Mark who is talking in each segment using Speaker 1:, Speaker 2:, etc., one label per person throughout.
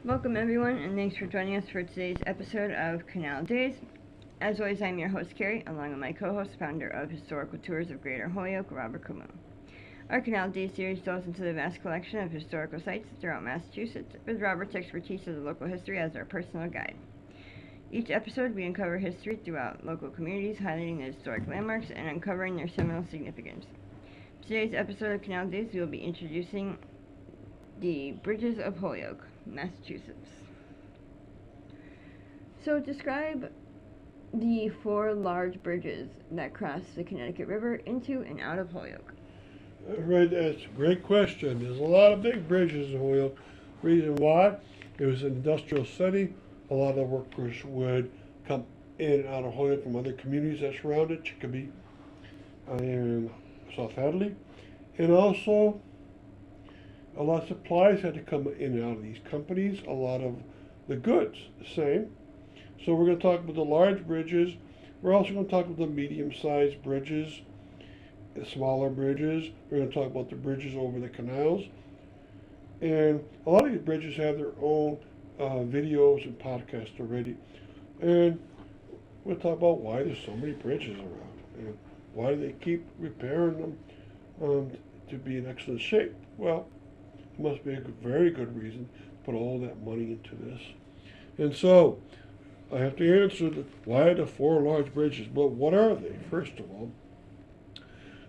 Speaker 1: Welcome everyone, and thanks for joining us for today's episode of Canal Days. As always, I'm your host Carrie, along with my co-host, founder of Historical Tours of Greater Holyoke, Robert Como. Our Canal Days series delves into the vast collection of historical sites throughout Massachusetts, with Robert's expertise of the local history as our personal guide. Each episode, we uncover history throughout local communities, highlighting the historic landmarks and uncovering their seminal significance. Today's episode of Canal Days, we will be introducing the Bridges of Holyoke, Massachusetts. So describe the four large bridges that cross the Connecticut River into and out of Holyoke.
Speaker 2: Right, that's a great question. There's a lot of big bridges in Holyoke. Reason why? It was an industrial city. A lot of workers would come in and out of Holyoke from other communities that surround it, Chicopee and South Hadley. And also, a lot of supplies had to come in and out of these companies. A lot of the goods, the same. So we're going to talk about the large bridges. We're also going to talk about the medium-sized bridges, the smaller bridges. We're going to talk about the bridges over the canals. And a lot of these bridges have their own videos and podcasts already. And we'll talk about why there's so many bridges around and why do they keep repairing them to be in excellent shape. Well, there must be a very good reason to put all that money into this. And so, I have to answer why the four large bridges. Well, what are they? First of all,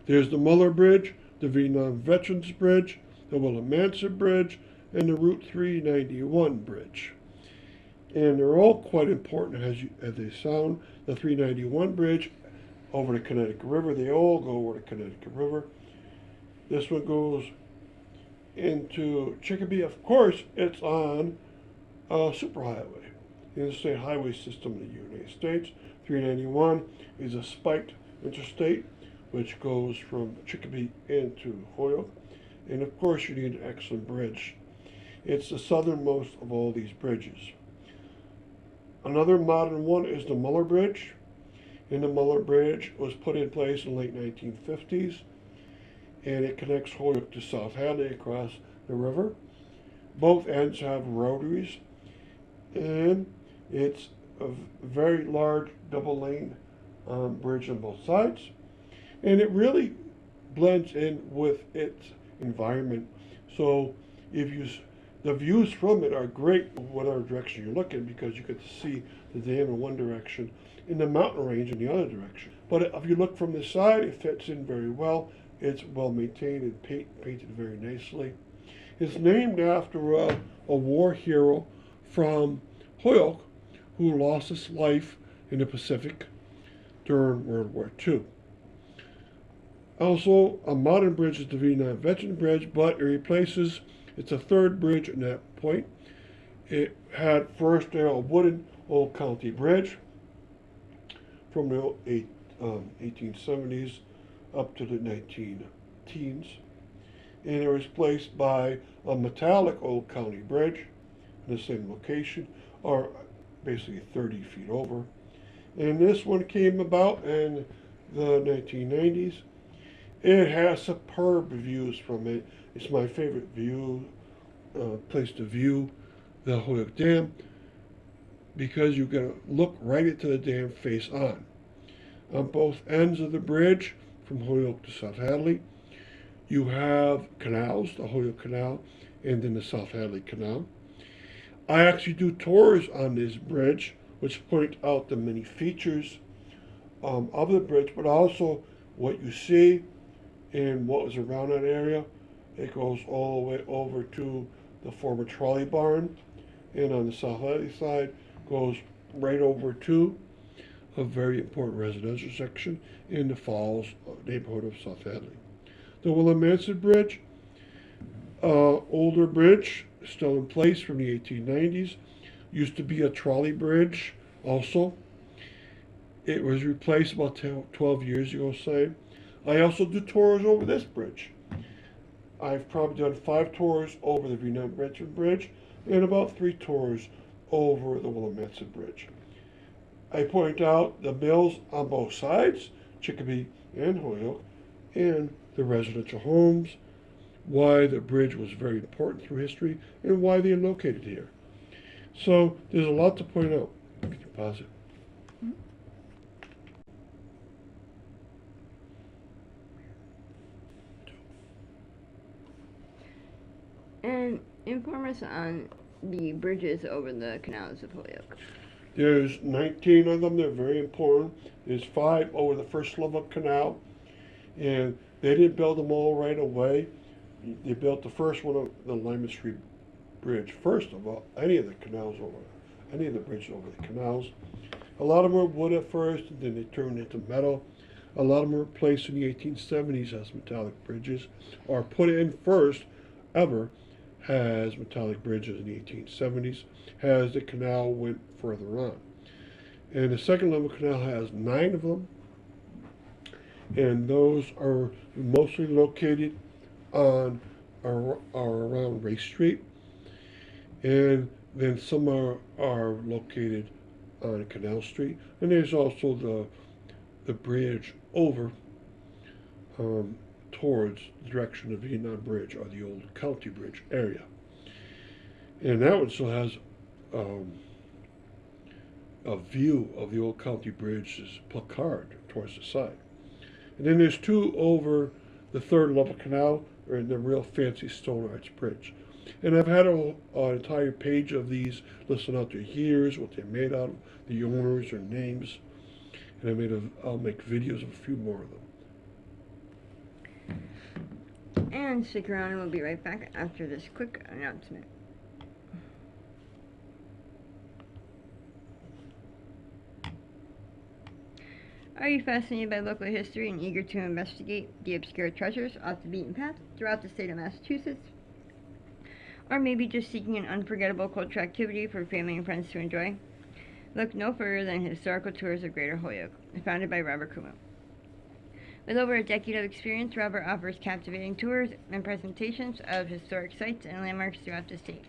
Speaker 2: there's the Muller Bridge, the Vietnam Veterans Bridge, the Willimantic Bridge, and the Route 391 Bridge. And they're all quite important as they sound. The 391 Bridge over the Connecticut River, they all go over the Connecticut River. This one goes into Chicopee. Of course, it's on a superhighway. The interstate highway system in the United States. 391 is a spiked interstate which goes from Chicopee into Holyoke. And of course, you need an excellent bridge. It's the southernmost of all these bridges. Another modern one is the Muller Bridge. And the Muller Bridge was put in place in the late 1950s. And it connects Holyoke to South Hadley across the river. Both ends have rotaries. And it's a very large double lane bridge on both sides. And it really blends in with its environment. So the views from it are great whatever direction you're looking, because you get to see the dam in one direction and the mountain range in the other direction. But if you look from the side, it fits in very well. It's well maintained and painted very nicely. It's named after a war hero from Holyoke who lost his life in the Pacific during World War II. Also, a modern bridge is the Vietnam Veterans Bridge, but it's a third bridge at that point. It had first a wooden Old County Bridge from the 1870s up to the 19-teens. And it was replaced by a metallic Old County Bridge in the same location, or basically 30 feet over. And this one came about in the 1990s. It has superb views from it. It's my favorite place to view the Holyoke Dam, because you can look right into the dam face on. On both ends of the bridge, from Holyoke to South Hadley, you have canals, the Holyoke Canal and then the South Hadley Canal. I actually do tours on this bridge, which point out the many features of the bridge, but also what you see and what was around that area. It goes all the way over to the former trolley barn, and on the South Hadley side goes right over to a very important residential section in the Falls neighborhood of South Hadley. The Willimantic Bridge, older bridge, still in place from the 1890s, used to be a trolley bridge also. It was replaced about 12 years ago, say. I also do tours over this bridge. I've probably done 5 tours over the Vietnam Veterans Bridge and about 3 tours over the Willimantic Bridge. I point out the mills on both sides, Chicopee and Holyoke, and the residential homes, why the bridge was very important through history, and why they are located here. So there's a lot to point out. You can pause it.
Speaker 1: And inform us on the bridges over the canals of Holyoke.
Speaker 2: There's 19 of them. They're very important. There's 5 over the first level canal, and they didn't build them all right away. They built the first one, the Lyman Street Bridge, first of all, any of the bridges over the canals. A lot of them were wood at first, and then they turned into metal. A lot of them were placed in the 1870s as metallic bridges, or put in first ever as metallic bridges in the 1870s, as the canal went further on. And the second level canal has 9 of them, and those are mostly located on or around Race Street, and then some are located on Canal Street, and there's also the bridge over towards the direction of Vietnam Bridge, or the old County Bridge area. And that one still has a view of the old County Bridge's placard towards the side. And then there's 2 over the third level canal, or in the real fancy stone arch bridge. And I've had an entire page of these listing out their years, what they're made out of, the owners, their names, and I'll make videos of a few more of them.
Speaker 1: And stick around and we'll be right back after this quick announcement. Are you fascinated by local history and eager to investigate the obscure treasures off the beaten path throughout the state of Massachusetts? Or maybe just seeking an unforgettable cultural activity for family and friends to enjoy? Look no further than Historical Tours of Greater Holyoke, founded by Robert Kumo. With over a decade of experience, Robert offers captivating tours and presentations of historic sites and landmarks throughout the state.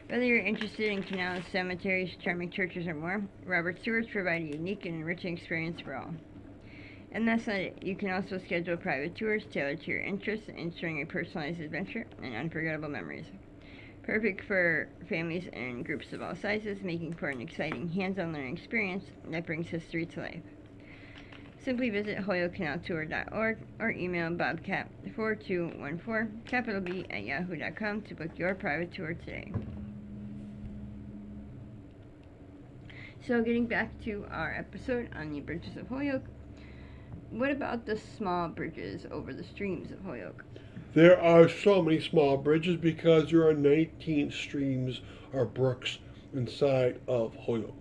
Speaker 1: Whether you're interested in canals, cemeteries, charming churches, or more, Robert's tours provide a unique and enriching experience for all. And that's not it. You can also schedule private tours tailored to your interests, ensuring a personalized adventure and unforgettable memories. Perfect for families and groups of all sizes, making for an exciting hands-on learning experience that brings history to life. Simply visit holyokecanaltour.org or email bobcat4214 to book your private tour today. So getting back to our episode on the bridges of Holyoke, what about the small bridges over the streams of Holyoke?
Speaker 2: There are so many small bridges because there are 19 streams or brooks inside of Holyoke.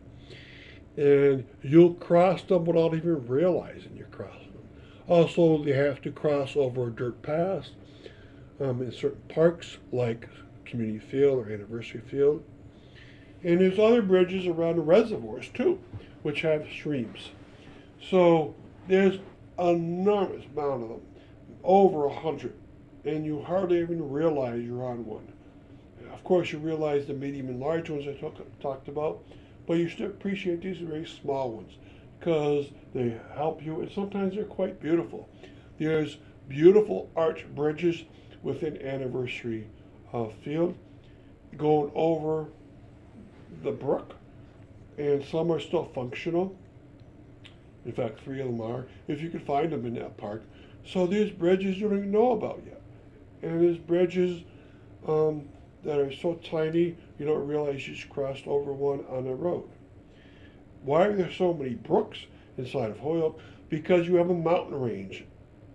Speaker 2: And you'll cross them without even realizing you're crossing them. Also, they have to cross over a dirt path in certain parks like Community Field or Anniversary Field. And there's other bridges around the reservoirs too, which have streams. So there's an enormous amount of them, over 100, and you hardly even realize you're on one. Of course, you realize the medium and large ones I talked about, but you still appreciate these very small ones because they help you, and sometimes they're quite beautiful. There's beautiful arch bridges within Anniversary Field going over the brook, and some are still functional. In fact, 3 of them are, if you can find them in that park. So there's bridges you don't even know about yet. And there's bridges that are so tiny you don't realize you just crossed over one on the road. Why are there so many brooks inside of Holyoke? Because you have a mountain range,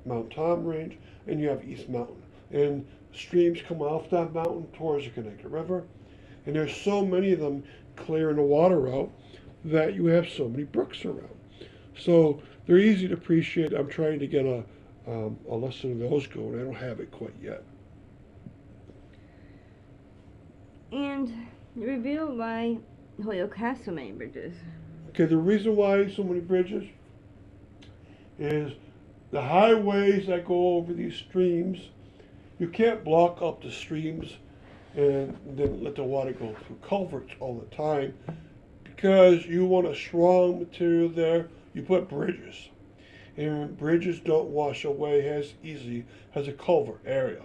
Speaker 2: Mount Tom Range, and you have East Mountain. And streams come off that mountain towards the Connecticut River. And there's so many of them clearing the water out that you have so many brooks around. So they're easy to appreciate. I'm trying to get a lesson of those going. I don't have it quite yet.
Speaker 1: And reveal why Holyoke has so many bridges.
Speaker 2: Okay, the reason why so many bridges is the highways that go over these streams. You can't block up the streams and then let the water go through culverts all the time, because you want a strong material there. You put bridges, and bridges don't wash away as easily as a culvert area.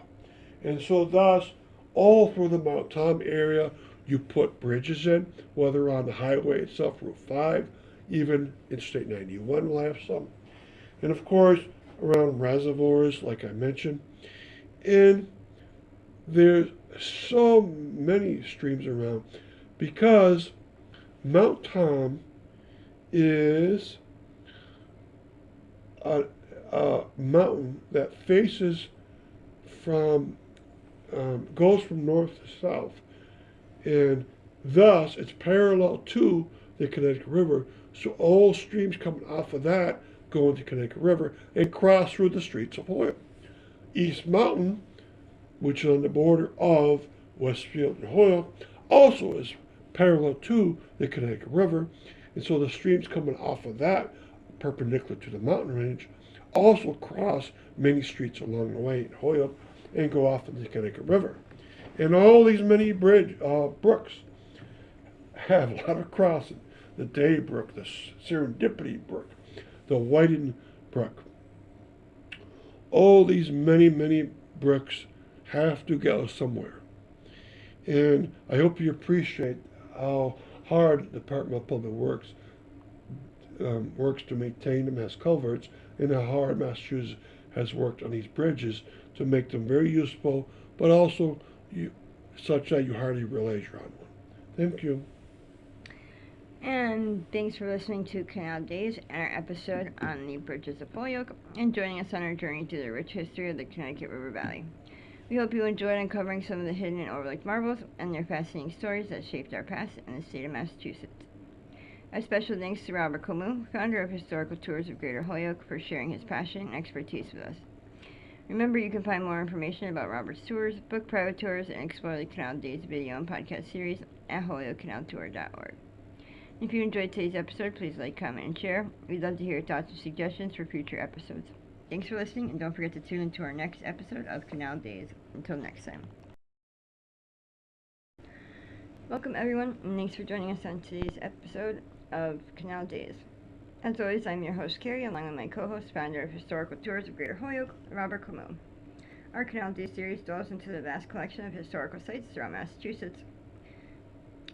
Speaker 2: And so thus, all through the Mount Tom area, you put bridges in, whether on the highway itself, Route 5, even Interstate 91 will have some. And of course, around reservoirs, like I mentioned. And there's so many streams around because Mount Tom is a mountain that faces from goes from north to south, and thus it's parallel to the Connecticut River. So all streams coming off of that go into Connecticut River and cross through the streets of Holyoke. East Mountain, which is on the border of Westfield and Holyoke, also is parallel to the Connecticut River, and so the streams coming off of that, perpendicular to the mountain range, also cross many streets along the way in Holyoke and go off into the Connecticut River. And all these many brooks have a lot of crossing. The Day Brook, the Serendipity Brook, the Whiting Brook. All these many brooks have to go somewhere. And I hope you appreciate how hard the Department of Public Works works to maintain them as culverts, and how hard Massachusetts has worked on these bridges to make them very useful, but also such that you hardly realize you're on one. Thank you.
Speaker 1: And thanks for listening to Canal Days and our episode on the bridges of Holyoke and joining us on our journey through the rich history of the Connecticut River Valley. We hope you enjoyed uncovering some of the hidden and overlooked marvels and their fascinating stories that shaped our past in the state of Massachusetts. A special thanks to Robert Comu, founder of Historical Tours of Greater Holyoke, for sharing his passion and expertise with us. Remember, you can find more information about Robert's tours, book private tours, and explore the Canal Days video and podcast series at holyokecanaltour.org. If you enjoyed today's episode, please like, comment, and share. We'd love to hear your thoughts and suggestions for future episodes. Thanks for listening, and don't forget to tune into our next episode of Canal Days. Until next time. Welcome, everyone, and thanks for joining us on today's episode of Canal Days. As always, I'm your host, Carrie, along with my co-host, founder of Historical Tours of Greater Holyoke, Robert Comu. Our Canal Days series delves into the vast collection of historical sites throughout Massachusetts,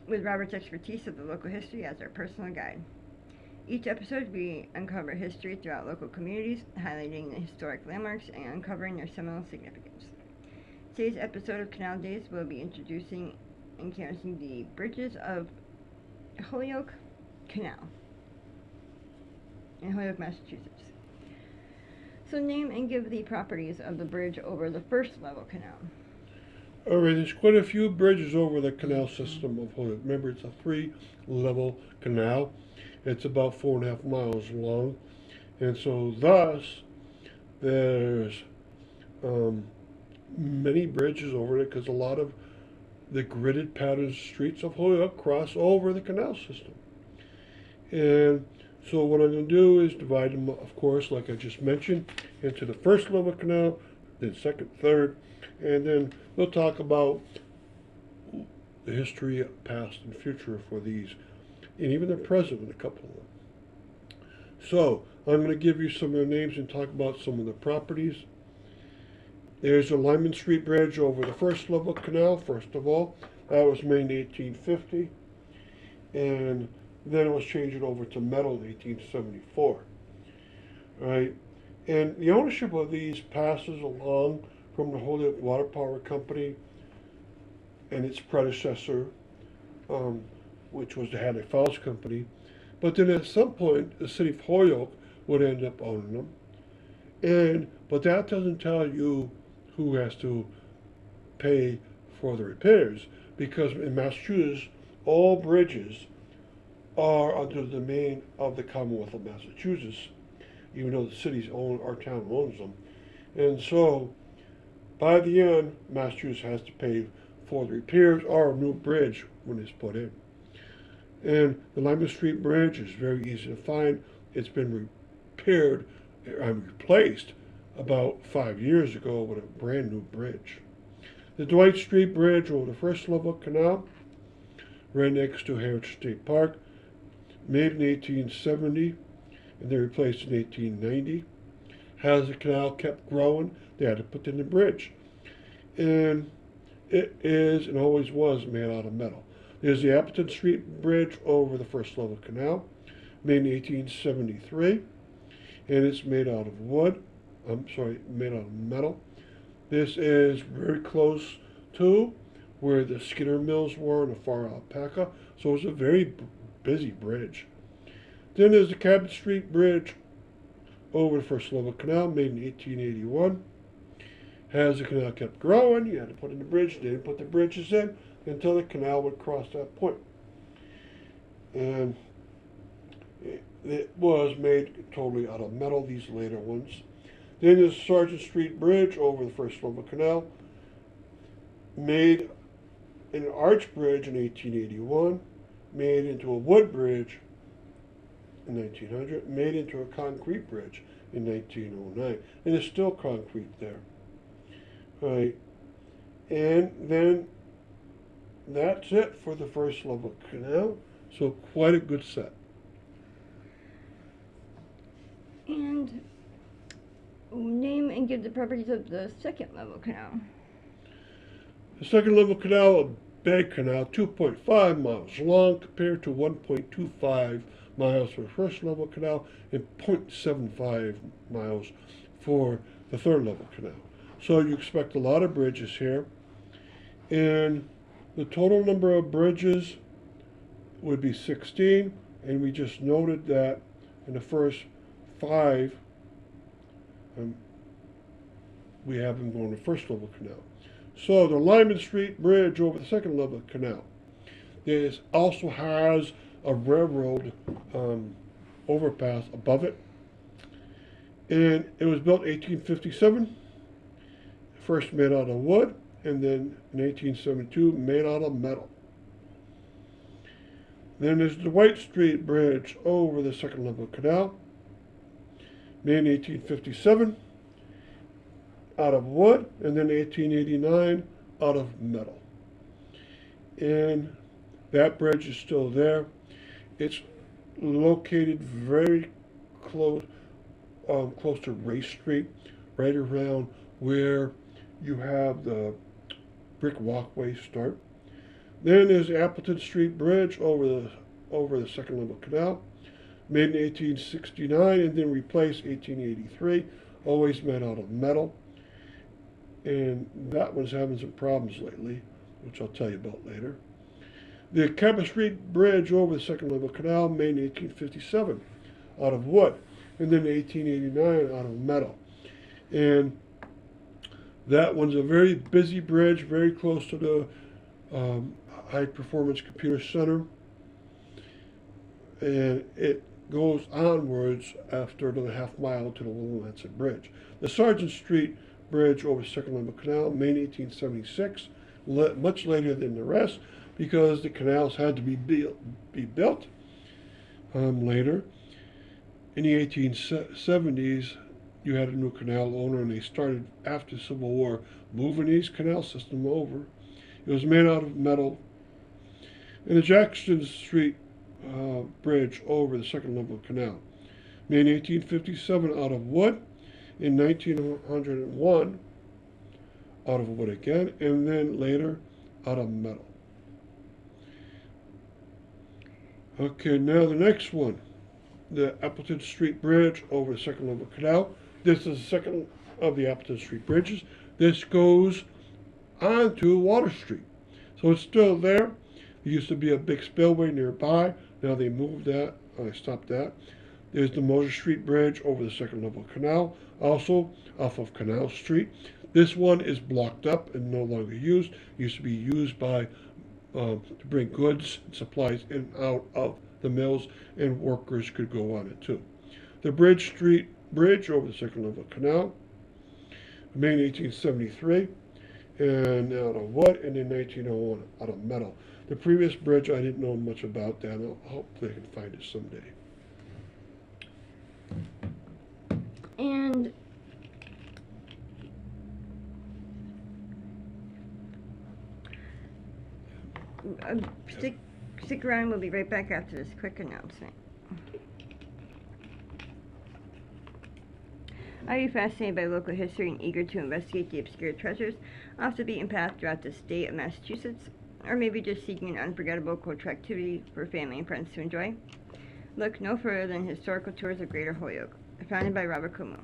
Speaker 1: with Robert's expertise of the local history as our personal guide. Each episode, we uncover history throughout local communities, highlighting the historic landmarks and uncovering their seminal significance. Today's episode of Canal Days will be introducing and canvassing the bridges of Holyoke Canal in Holyoke, Massachusetts. So name and give the properties of the bridge over the first level canal.
Speaker 2: All right, there's quite a few bridges over the canal system of Holyoke. Remember, it's a 3-level canal. It's about 4.5 miles long, and so thus there's many bridges over it because a lot of the gridded patterned streets of Holyoke cross over the canal system. And so what I'm going to do is divide them, of course, like I just mentioned, into the first level canal, then second, third, and then we'll talk about the history, past, and future for these, and even the present in a couple of them. So I'm going to give you some of the names and talk about some of the properties. There's a Lyman Street Bridge over the first level canal, first of all. That was made in 1850, and then it was changed over to metal in 1874. All right, and the ownership of these passes along from the Holyoke Water Power Company and its predecessor, which was the Hadley Falls Company. But then at some point, the city of Holyoke would end up owning them. But that doesn't tell you who has to pay for the repairs, because in Massachusetts, all bridges are under the domain of the Commonwealth of Massachusetts, even though the city's own, our town owns them. And so, by the end, Massachusetts has to pay for the repairs or a new bridge when it's put in. And the Lyman Street Bridge is very easy to find. It's been repaired and replaced about 5 years ago with a brand new bridge. The Dwight Street Bridge over the first level canal, right next to Heritage State Park, made in 1870 and then replaced in 1890. As the canal kept growing, they had to put in the bridge. And it is and always was made out of metal. There's the Appleton Street Bridge over the First Level Canal, made in 1873, and it's made out of wood. Made out of metal. This is very close to where the Skinner Mills were in the far Alpaca, so it's a very busy bridge. Then there's the Cabot Street Bridge over the First Level Canal, made in 1881. As the canal kept growing, you had to put in the bridge. They didn't put the bridges in until the canal would cross that point. And it was made totally out of metal, these later ones. Then there's Sargent Street Bridge over the First Level Canal, made an arch bridge in 1881, made into a wood bridge in 1900, made into a concrete bridge in 1909, and there's still concrete there. Right, and then that's it for the First Level Canal, so quite a good set.
Speaker 1: And name and give the properties of the Second Level Canal.
Speaker 2: The Second Level Canal, a big canal, 2.5 miles long compared to 1.25 miles for the First Level Canal and 0.75 miles for the Third Level Canal. So you expect a lot of bridges here. And the total number of bridges would be 16, and we just noted that in the first 5, we have them going to First Level Canal. So the Lyman Street Bridge over the Second Level Canal. This also has a railroad overpass above it. And it was built in 1857, first made out of wood, and then in 1872 made out of metal. Then there's the White Street Bridge over the Second Level Canal, made in 1857, out of wood, and then 1889 out of metal. And that bridge is still there. It's located very close to Race Street, right around where you have the brick walkway start. Then there's Appleton Street Bridge over the Second Level Canal, made in 1869 and then replaced 1883, always made out of metal. And that one's having some problems lately, which I'll tell you about later. The Cabot Street Bridge over the Second Level Canal, made in 1857, out of wood, and then 1889 out of metal. And that one's a very busy bridge, very close to the High Performance Computer Center. And it goes onwards after another half mile to the Willamette Bridge. The Sargent Street Bridge over the Second Level Canal, made in 1876, much later than the rest, because the canals had to be built later. In the 1870s, you had a new canal owner, and they started, after the Civil War, moving these canal system over. It was made out of metal. And the Jackson Street Bridge over the Second Level Canal, made in 1857 out of wood, in 1901 out of wood again, and then later out of metal. Okay, now the next one, the Appleton Street Bridge over the Second Level Canal. This is the second of the Appleton Street bridges. This goes onto Water Street. So it's still there. There used to be a big spillway nearby. Now they moved that. Stopped that. There's the Moser Street Bridge over the Second Level Canal, also off of Canal Street. This one is blocked up and no longer used. It used to be used by to bring goods and supplies in and out of the mills, and workers could go on it too. The Bridge Street Bridge over the Second Level Canal, made in 1873, and out of wood, and in 1901 out of metal. The previous bridge, I didn't know much about that. I'll hopefully I can find it someday.
Speaker 1: And stick around. We'll be right back after this quick announcement. Are you fascinated by local history and eager to investigate the obscure treasures off the beaten path throughout the state of Massachusetts? or maybe just seeking an unforgettable cultural activity for family and friends to enjoy? Look no further than Historical Tours of Greater Holyoke, founded by Robert Como.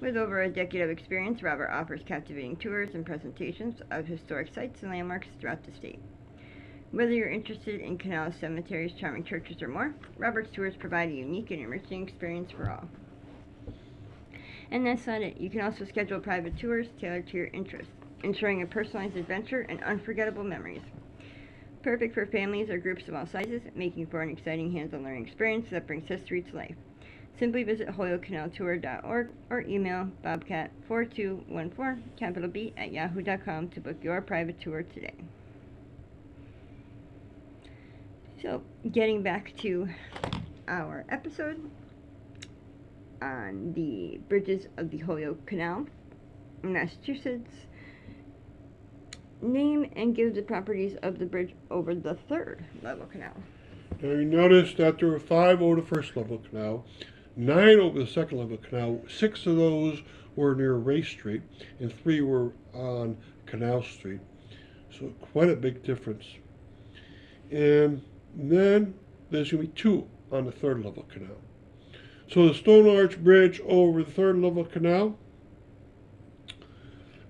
Speaker 1: With over a decade of experience, Robert offers captivating tours and presentations of historic sites and landmarks throughout the state. Whether you're interested in canals, cemeteries, charming churches, or more, Robert's tours provide a unique and enriching experience for all. And that's not it. You can also schedule private tours tailored to your interests, ensuring a personalized adventure and unforgettable memories. Perfect for families or groups of all sizes, making for an exciting hands-on learning experience that brings history to life. Simply visit holyokecanaltour.org or email bobcat4214 capital B at yahoo.com to book your private tour today. So, getting back to our episode on the bridges of the Holyoke Canal in Massachusetts, name and give the properties of the bridge over the third level canal.
Speaker 2: Now you notice that there were 5 over the first level canal, 9 over the second level canal. 6 of those were near Race Street, and 3 were on Canal Street. So quite a big difference. And then there's going to be 2 on the third level canal. So the Stone Arch Bridge over the third level canal,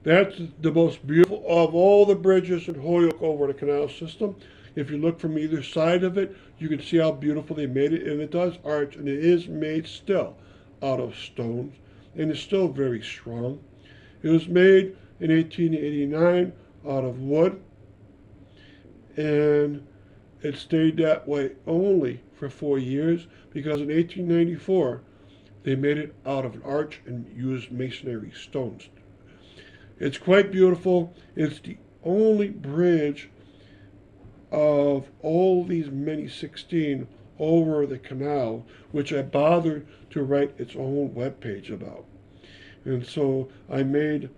Speaker 2: that's the most beautiful of all the bridges in Holyoke over the canal system. If you look from either side of it, you can see how beautiful they made it, and it does arch, and it is made still out of stones, and it's still very strong. It was made in 1889 out of wood, and it stayed that way only for 4 years, because in 1894 they made it out of an arch and used masonry stones. It's quite beautiful. It's the only bridge of all these many 16 over the canal, which I bothered to write its own webpage about. And so I made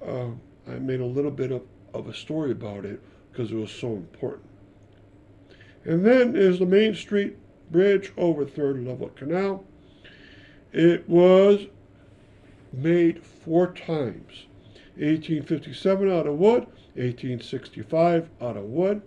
Speaker 2: a little bit of a story about it because it was so important. And then is the Main Street Bridge over third level canal. It was made 4 times. 1857 out of wood, 1865 out of wood,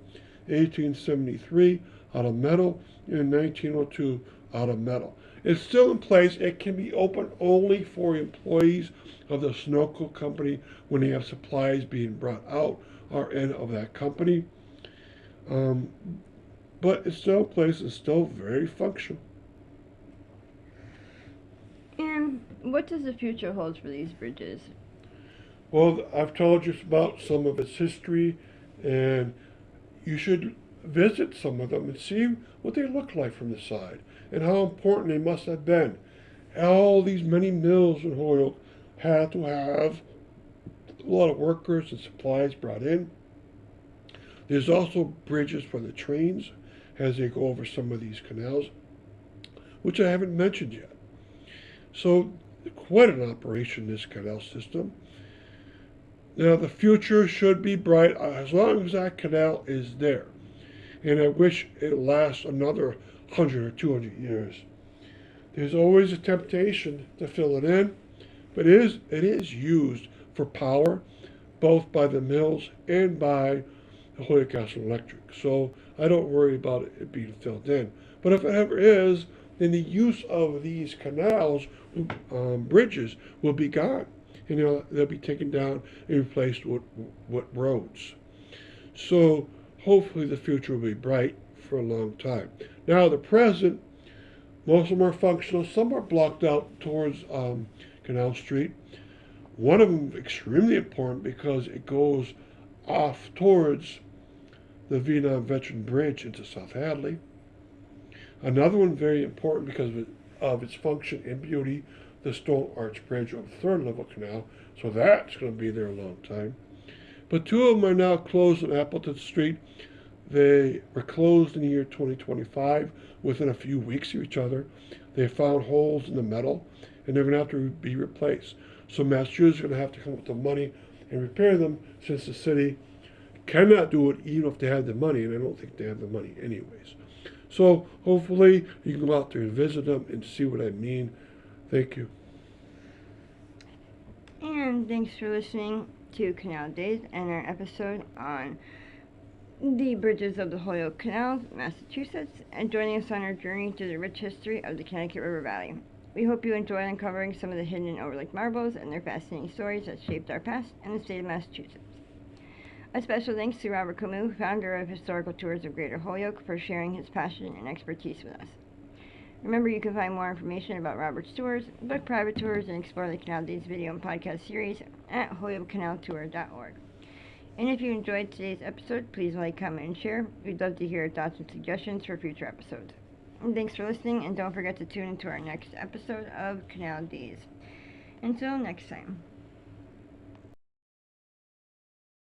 Speaker 2: 1873 out of metal, and 1902 out of metal. It's still in place. It can be open only for employees of the Sunoco company when they have supplies being brought out or in of that company. But it's still in place. It's still very functional.
Speaker 1: And what does the future hold for these bridges?
Speaker 2: Well, I've told you about some of its history, and you should visit some of them and see what they look like from the side and how important they must have been. All these many mills in Holyoke had to have a lot of workers and supplies brought in. There's also bridges for the trains as they go over some of these canals, which I haven't mentioned yet. So, quite an operation, this canal system. Now, the future should be bright as long as that canal is there. And I wish it lasts another 100 or 200 years. There's always a temptation to fill it in, but it is used for power, both by the mills and by the Holyoke Gas and Electric. So I don't worry about it being filled in. But if it ever is, then the use of these canals, bridges, will be gone. And they'll be taken down and replaced with roads. So hopefully the future will be bright for a long time. Now the present, most of them are functional. Some are blocked out towards Canal Street. One of them is extremely important because it goes off towards the Vietnam Veteran Bridge into South Hadley. Another one very important because of its function and beauty, the Stone Arch Bridge over the third level canal, so that's going to be there a long time. But 2 of them are now closed on Appleton Street. They were closed in the year 2025 within a few weeks of each other. They found holes in the metal, and they're going to have to be replaced. So Massachusetts is going to have to come up with the money and repair them, since the city cannot do it even if they had the money, and I don't think they have the money anyways. So hopefully you can go out there and visit them and see what I mean. Thank you.
Speaker 1: And thanks for listening to Canal Days and our episode on the bridges of the Holyoke Canal, Massachusetts, and joining us on our journey through the rich history of the Connecticut River Valley. We hope you enjoy uncovering some of the hidden and overlooked marvels and their fascinating stories that shaped our past and the state of Massachusetts. A special thanks to Robert Camus, founder of Historical Tours of Greater Holyoke, for sharing his passion and expertise with us. Remember, you can find more information about Robert's tours, book private tours, and explore the Canal Days video and podcast series at holyokecanaltour.org. And if you enjoyed today's episode, please like, comment, and share. We'd love to hear your thoughts and suggestions for future episodes. And thanks for listening, and don't forget to tune into our next episode of Canal Days. Until next time.